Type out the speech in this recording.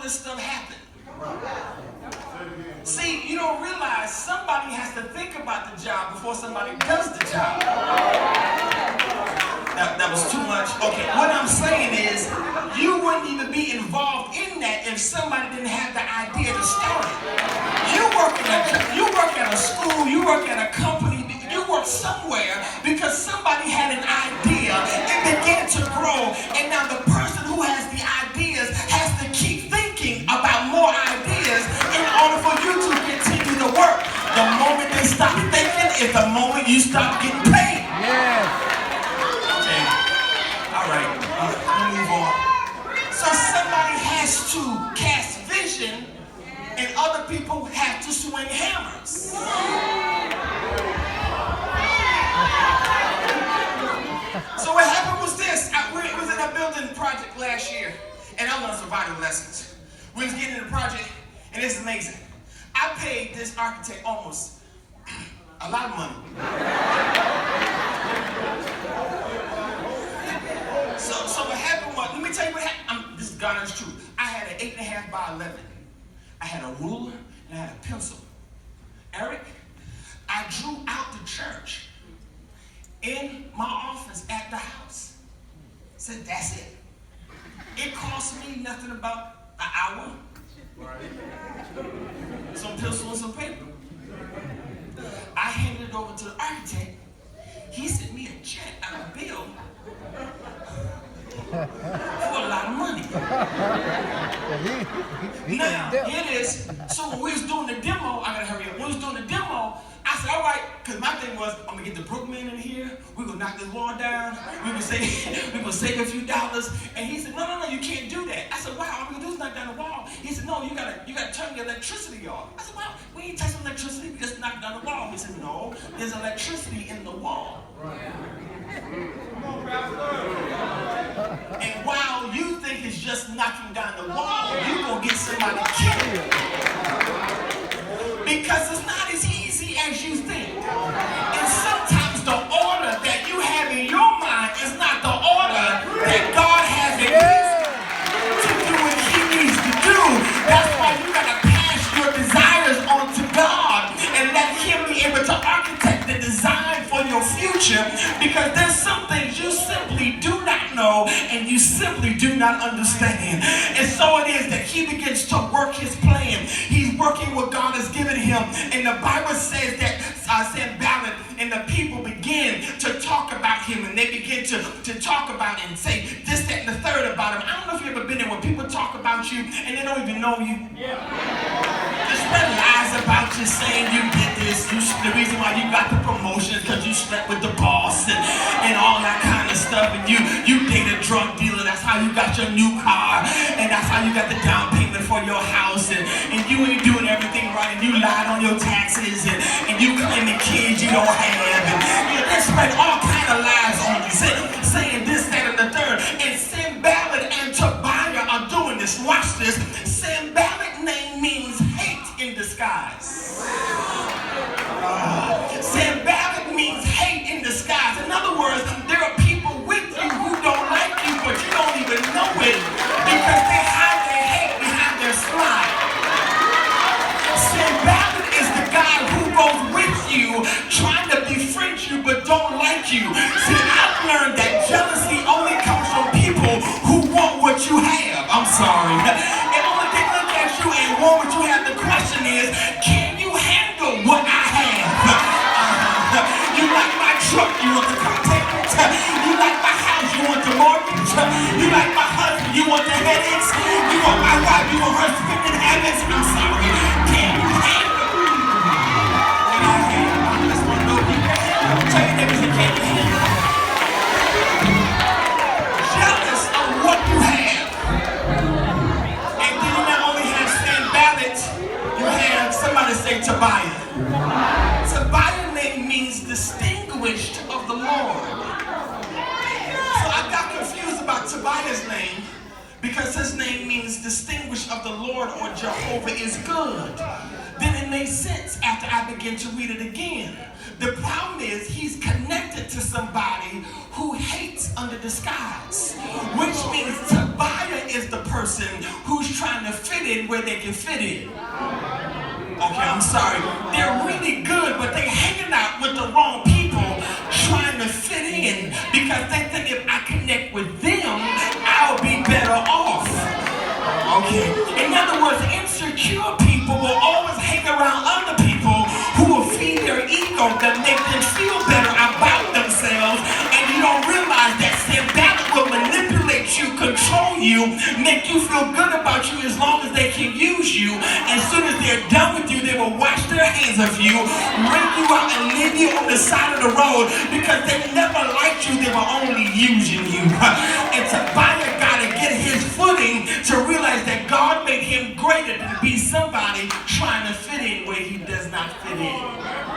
this stuff happen. See, you don't realize somebody has to think about the job before somebody does the job. That was too much. Okay, what I'm saying is, you wouldn't even be involved in that if somebody didn't have the idea to start it. You work at a school, you work at a company, you work somewhere because somebody had an idea, it began to grow, and now the person who has the ideas has to keep thinking about more ideas in order for you to continue to work. The moment they stop thinking is the moment you stop getting paid. Yes. Okay. All right. We'll move on. So somebody has to cast vision, and other people have to swing hammers. So what happened was this. We was in a building project last year, and I learned survival lessons. We was getting in the project, and it's amazing. I paid this architect almost a lot of money. So what happened was, let me tell you what happened. This is God's truth. I had an 8.5 by 11. I had a ruler and I had a pencil. Eric, I drew out the church in my office at the house. Said, that's it. It cost me nothing about an hour. Some pencil and some paper. I handed it over to the architect. He sent me a check and a bill for a lot of money. Now, here it is. So when we was doing the demo, I gotta hurry up. When we was doing the demo, I said, all right, because my thing was, I'm gonna get the Brooke men in here, we're gonna knock this wall down, we're gonna save a few dollars. And he said, no, you can't do that. I said, wow, all we're gonna do is knock down the wall. He said, no, you gotta turn the electricity off. I said, well, we ain't touching electricity, we just knock down the wall. He said, no, there's electricity in the wall. And while you think it's just knocking down the wall, you're gonna get somebody killed. Because it's not as easy as you think. And sometimes the order that you have in your mind is not the order that God has in his to do what he needs to do. That's why you gotta pass your desires on to God and let him be able to architect the design for your future, because there's some things you simply do not know and you simply do not understand. And so it is that he begins to work his plan. He's working what God has given him. And the Bible says that Sanballat and the people begin to talk about him, and they begin to talk about it and say this, that, and the third about him. I don't know if you've ever been there when people talk about you and they don't even know you. Yeah. They spread lies about you, saying you did this. The reason why you got the promotion is because you slept with the boss and all that kind of stuff. And you date a drug dealer. That's how you got your new car. And that's how you got the down payment for your house. And you ain't doing everything right. And you lied on your taxes. And you claim the kids you don't have. And they spread all kind of lies on you. Saying this, that, and the third. And Sanballat and Tobiah are doing this. Watch this. Sanballat name means hate in disguise. Sanballat means hate in disguise. In other words, there are people with you who don't like you, but you don't even know it because they hide their hate behind their smile. Sanballat is the guy who goes with you, trying to befriend you, but don't like you. See, I've learned that jealousy only comes from people who want what you have. I'm sorry. And only they look at you and want what you have. The question is, can you handle what I have? You like my truck, you want the container. You like my house, you want the mortgage. You like my husband, you want the headaches. You want my wife, you want her spending habits. I'm sorry. Can you handle? I just want to know if you can handle. Tell your neighbors you can't handle. Jealous of what you have. And then you not only have Sanballat, you have somebody say Tobiah. Tobiah name means distinguished of the Lord. So I got confused about Tobiah's name because his name means distinguished of the Lord, or Jehovah is good. Then it made sense after I began to read it again. The problem is he's connected to somebody who hates under disguise, which means Tobiah is the person who's trying to fit in where they can fit in. Okay, I'm sorry. They're really good, but they're hanging out with the wrong people trying to fit in because they think if I connect with them, I'll be better off. Okay? In other words, insecure people will always hang around other people who will feed their ego that make them feel better about themselves, and you don't realize that that will manipulate you, control you, make you feel good about you as long as they can use you. As soon as they're done with you, they will wash their hands of you, bring you out and leave you on the side of the road because they never liked you, they were only using you. And Tobiah got to get his footing to realize that God made him greater than to be somebody trying to fit in where he does not fit in.